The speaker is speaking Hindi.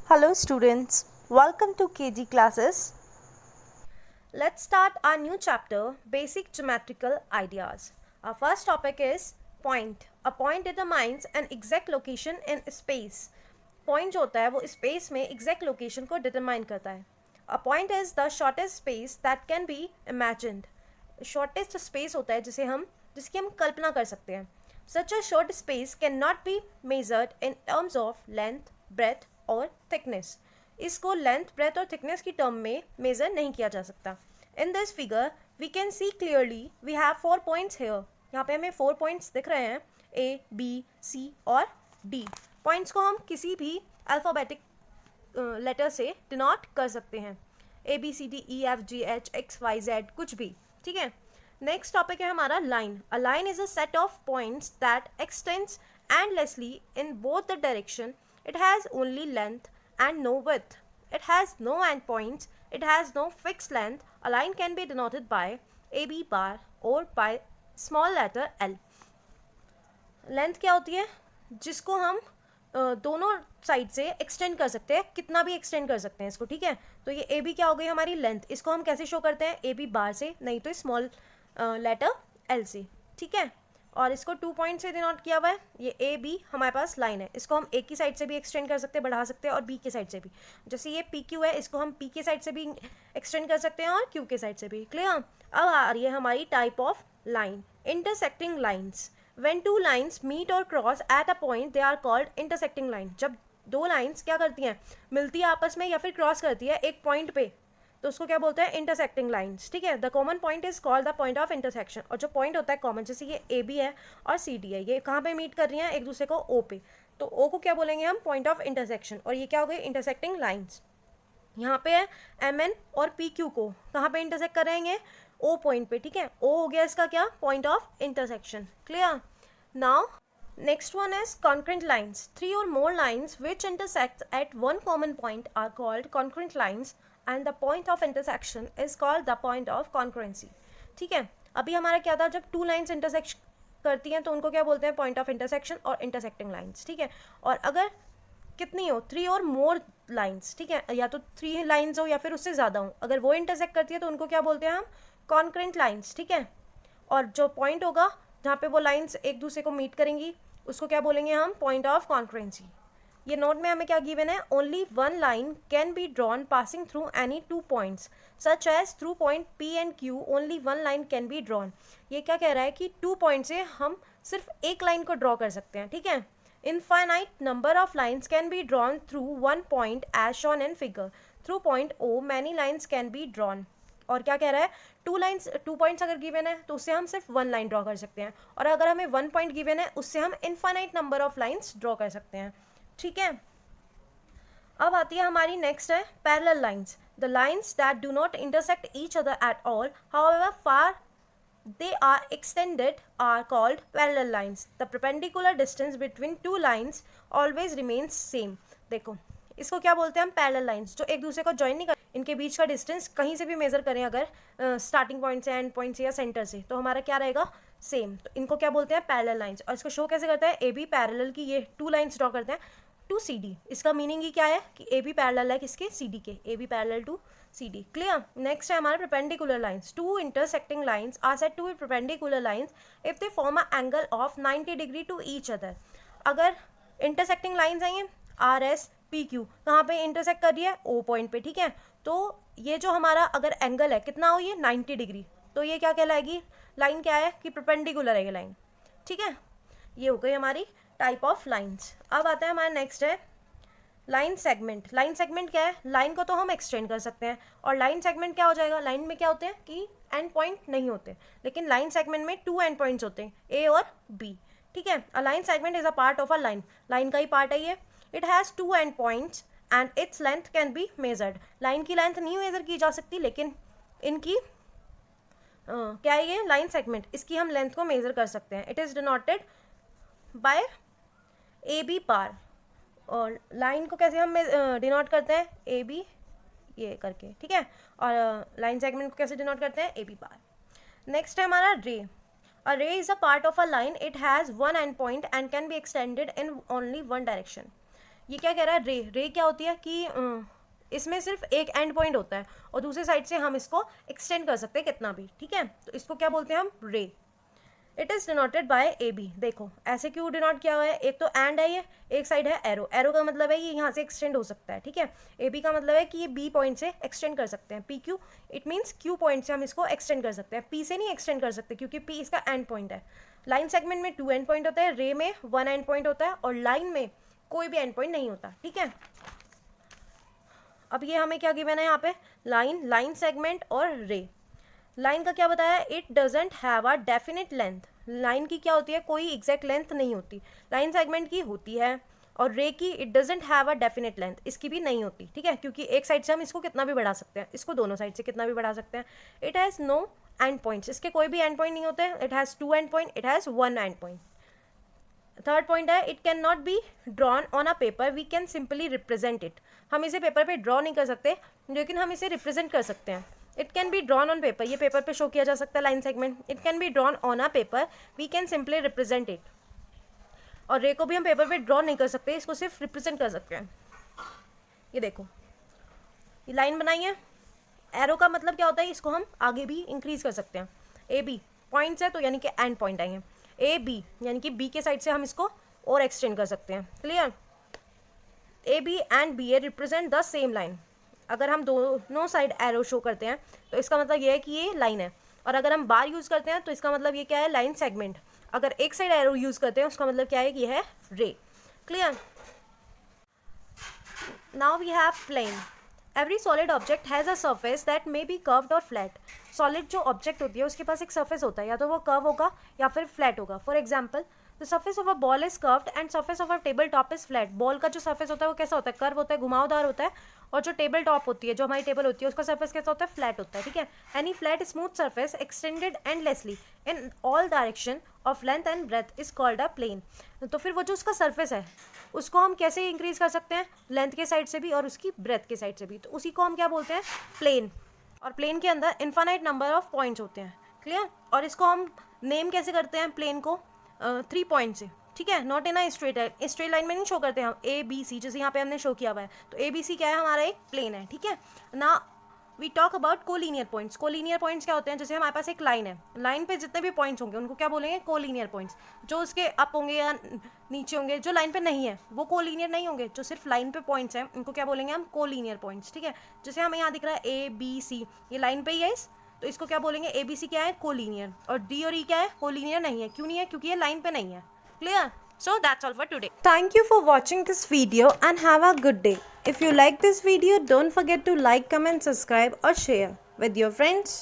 Hello students, welcome to KG classes. Let's start our new chapter, Basic Geometrical Ideas. Our first topic is point. A point determines an exact location in space. Point जो होता है वो space में exact location को determine करता है. A point is the shortest space that can be imagined. Shortest space होता है जिसकी हम कल्पना कर सकते हैं. Such a short space cannot be measured in terms of length, breadth और thickness. इसको लेंथ ब्रेथ और थिकनेस की टर्म में मेजर नहीं किया जा सकता. In this figure we can see clearly we have 4 points here. यहाँ पे हमें 4 पॉइंट्स दिख रहे हैं, ए बी सी और डी. पॉइंट्स को हम किसी भी अल्फ़ाबेटिक लेटर से डिनोट कर सकते हैं, A B C D E F G H X Y Z, कुछ भी. ठीक है. नेक्स्ट टॉपिक है हमारा line. A line is a set of points that extends endlessly in both the direction. It has only length and no width. It has no endpoints. It has no fixed length. A line can be denoted by AB bar or by small letter L. Length क्या होती है? जिसको हम दोनों साइड से एक्सटेंड कर सकते हैं, कितना भी एक्सटेंड कर सकते हैं इसको. ठीक है. तो ये AB क्या हो गई हमारी लेंथ. इसको हम कैसे शो करते हैं? AB बार से, नहीं तो स्मॉल लेटर L से. ठीक है. और इसको 2 पॉइंट से डिनोट किया हुआ है. ये ए बी हमारे पास लाइन है, इसको हम ए की साइड से भी एक्सटेंड कर सकते हैं, बढ़ा सकते हैं, और बी की साइड से भी. जैसे ये पी क्यू है, इसको हम पी की साइड से भी एक्सटेंड कर सकते हैं और क्यू के साइड से भी. क्लियर. अब आ रही है हमारी type of line. Intersecting lines. When two lines meet और cross at a point they are called intersecting line. जब दो लाइन्स क्या करती हैं, मिलती है आपस में या फिर क्रॉस करती है एक पॉइंट पे, तो उसको क्या बोलते हैं? Intersecting lines. ठीक है. The common point is called the point of intersection. और जो पॉइंट होता है कॉमन, जैसे ये ए बी है और सी डी है, ये कहाँ पे मीट कर रही हैं? एक दूसरे को ओ पे. तो ओ को क्या बोलेंगे हम? Point of intersection. और ये क्या हो गई? Intersecting lines. यहाँ पे है एम एन और पी क्यू को कहाँ पे इंटरसेक्ट करेंगे? ओ पॉइंट पे. ठीक है. ओ हो गया इसका क्या? Point of intersection. Clear. Now next one is concurrent lines. 3 or more lines which intersect at one common point are called concurrent lines and the point of intersection is called the point of concurrency. ठीक है. अभी हमारा क्या था? जब 2 लाइन्स इंटरसेक्ट करती हैं तो उनको क्या बोलते हैं? पॉइंट ऑफ इंटरसेक्शन और इंटरसेक्टिंग लाइन्स. ठीक है. और अगर कितनी हो? 3 और मोर लाइन्स. ठीक है. या तो 3 लाइन्स हो या फिर उससे ज़्यादा हो, अगर वो इंटरसेक्ट करती है तो उनको क्या बोलते हैं हम? Concurrent lines. ठीक है. और जो पॉइंट होगा जहाँ पे वो लाइन्स एक दूसरे को मीट करेंगी उसको क्या बोलेंगे हम? Point of concurrency. ये नोट में हमें क्या गिवन है? Only one line can be drawn passing through any 2 points such as through point P and Q only one line can be drawn. ये क्या कह रहा है कि 2 पॉइंट से हम सिर्फ एक लाइन को ड्रॉ कर सकते हैं. ठीक है. Infinite number of lines can be drawn through one point as shown in figure. Through point O many lines can be drawn. और क्या कह रहा है? 2 पॉइंट्स अगर गिवन है तो उससे हम सिर्फ 1 लाइन ड्रॉ कर सकते हैं, और अगर हमें 1 पॉइंट गिवन है उससे हम infinite number of lines draw कर सकते हैं. ठीक है. अब आती है हमारी नेक्स्ट है parallel lines. The lines that do not intersect each other at all however far they are extended are called parallel lines. The perpendicular distance between 2 lines always remains same. देखो इसको क्या बोलते हैं हम? Parallel lines. जो एक दूसरे को ज्वाइन नहीं कर, इनके बीच का डिस्टेंस कहीं से भी मेजर करें अगर स्टार्टिंग पॉइंट से, एंड पॉइंट से या सेंटर से, तो हमारा क्या रहेगा? सेम. तो इनको क्या बोलते हैं? Parallel lines. और इसको शो कैसे करता है? ए बी पैरेलल की ये 2 लाइन्स ड्रॉ करते हैं टू सी डी. इसका मीनिंग ही क्या है? कि ए बी पैरेलल है किसके? सी डी के. A B parallel to C D. Clear. Next है हमारा perpendicular lines. 2 intersecting lines are said to be perpendicular lines if they form a angle of 90 degree to each other. अगर इंटरसेक्टिंग लाइन्स आई हैं आर एस पी क्यू, कहाँ पे इंटरसेक्ट कर रही है? ओ पॉइंट पे. ठीक है. तो ये जो हमारा अगर एंगल है कितना हो? ये 90 डिग्री. तो ये क्या कहलाएगी? लाइन क्या है? कि परपेंडिकुलर है ये लाइन. ठीक है. ये हो गई हमारी टाइप ऑफ लाइन्स. अब आता है हमारा नेक्स्ट है लाइन सेगमेंट. लाइन सेगमेंट क्या है? लाइन को तो हम एक्सटेंड कर सकते हैं, और लाइन सेगमेंट क्या हो जाएगा? लाइन में क्या होते हैं कि एंड पॉइंट नहीं होते, लेकिन लाइन सेगमेंट में 2 एंड पॉइंट्स होते हैं, ए और बी. ठीक है. A line segment is a part of a line. Line का ही पार्ट है ये. It has 2 and points and its length can be measured. Line की लेंथ नहीं मेजर की जा सकती, लेकिन इनकी क्या है ये? लाइन सेगमेंट, इसकी हम लेंथ को मेजर कर सकते हैं. It is denoted by A B bar. और लाइन को कैसे हम डिनोट करते हैं? ए बी ये करके. ठीक है. और लाइन सेगमेंट को कैसे डिनोट करते हैं? A B bar. नेक्स्ट है हमारा रे. अ रे is a part of a line. It has 1 end point and can be extended in only 1 direction. ये क्या कह रहा है, रे, रे क्या होती है कि इसमें सिर्फ एक एंड पॉइंट होता है और दूसरे साइड से हम इसको एक्सटेंड कर सकते हैं कितना भी, ठीक है। तो इसको क्या बोलते हैं हम, ray. It is denoted by A B. देखो ऐसे क्यों डिनोट किया हुआ है, एक तो एंड है, ये एक साइड है एरो, एरो का मतलब है ये यहाँ से एक्सटेंड हो सकता है, ठीक है। ए बी का मतलब है कि ये बी पॉइंट से एक्सटेंड कर सकते हैं, P Q, it means Q point से हम इसको एक्सटेंड कर सकते हैं, पी से नहीं एक्सटेंड कर सकते क्योंकि पी इसका एंड पॉइंट है। लाइन सेगमेंट में 2 एंड पॉइंट होता है, रे में 1 एंड पॉइंट होता है और लाइन में कोई भी एंड पॉइंट नहीं होता, ठीक है। अब ये हमें क्या गिवन है यहाँ पे, लाइन, लाइन सेगमेंट और रे। लाइन का क्या बताया, it doesn't have a definite length. Line की क्या होती है, कोई एग्जैक्ट लेंथ नहीं होती। लाइन सेगमेंट की होती है और रे की it doesn't have a definite length, इसकी भी नहीं होती, ठीक है, क्योंकि एक साइड से हम इसको कितना भी बढ़ा सकते हैं, इसको दोनों साइड से कितना भी बढ़ा सकते हैं। It has no end points, इसके कोई भी एंड पॉइंट नहीं होते हैं। It has 2 end point, it has 1 end point. Third point है, it can not be drawn on a paper, we can simply represent it. हम इसे पेपर पे ड्रॉ नहीं कर सकते लेकिन हम इसे रिप्रेजेंट कर सकते हैं। It can be drawn on paper, ये पेपर पे शो किया जा सकता है line segment. It can be drawn on a paper, we can simply represent it. और रे को भी हम पेपर पे ड्रॉ नहीं कर सकते, इसको सिर्फ रिप्रेजेंट कर सकते हैं। ये देखो, ये लाइन बनाई है, एरो का मतलब क्या होता है, इसको हम आगे भी इंक्रीज कर सकते हैं। ए बी पॉइंट्स है तो यानी कि एंड पॉइंट आएंगे, ए बी यानी कि बी के साइड से हम इसको और एक्सटेंड कर सकते हैं, clear. A B and B A represent the same line. अगर हम दोनों साइड एरो शो करते हैं तो इसका मतलब ये है कि ये लाइन है, और अगर हम बार यूज़ करते हैं तो इसका मतलब ये क्या है, लाइन सेगमेंट। अगर एक साइड एरो यूज़ करते हैं उसका मतलब क्या है कि ये है ray, clear. Now we have plane. Every solid object has a surface that may be curved और फ्लैट। सॉलिड जो ऑब्जेक्ट होती है उसके पास एक सर्फेस होता है, या तो वो कर्व होगा या फिर फ्लैट होगा। For example, the surface of a ball is curved and surface of a table top is flat. Ball का जो सर्फेस होता है वो कैसा होता है, कर्व होता है, घुमावदार होता है, और जो टेबल टॉप होती है, जो हमारी टेबल होती है, उसका सर्फेस कैसा होता है, फ्लैट होता है, ठीक है। Any flat smooth surface extended endlessly in all direction of length and breadth is called a plane. तो फिर वो जो उसका सर्फेस है उसको हम कैसे इंक्रीज कर सकते हैं, लेंथ के साइड से भी और उसकी ब्रेथ के साइड से भी, तो उसी को हम क्या बोलते हैं, प्लेन। और प्लेन के अंदर इन्फानाइट नंबर ऑफ पॉइंट्स होते हैं, क्लियर। और इसको हम नेम कैसे करते हैं, प्लेन को 3 पॉइंट से, ठीक है, not in a straight line. Straight line में नहीं शो करते हम, ए बी सी, जैसे यहाँ पे हमने शो किया हुआ है, तो ए बी सी क्या है, हमारा एक प्लेन है, ठीक है ना। We talk about collinear points. Collinear points क्या होते हैं, जैसे हमारे पास एक लाइन है, लाइन पे जितने भी पॉइंट्स होंगे उनको क्या बोलेंगे, कोलिनियर पॉइंट्स। जो उसके अप होंगे या नीचे होंगे, जो लाइन पे नहीं है वो कोलिनियर नहीं होंगे, जो सिर्फ लाइन पे पॉइंट्स हैं उनको क्या बोलेंगे हम, कोलिनियर पॉइंट्स, ठीक है। जैसे हमें यहाँ दिख रहा है ए बी सी, ये लाइन पे ही है, तो इसको क्या बोलेंगे, ए बी सी क्या है, कोलिनियर। और डी और ई क्या है, कोलिनियर नहीं है। क्यों नहीं है, क्योंकि ये लाइन पे नहीं है, clear. So that's all for today. Thank you for watching this video and have a good day. If you like this video, don't forget to like, comment, subscribe or share with your friends.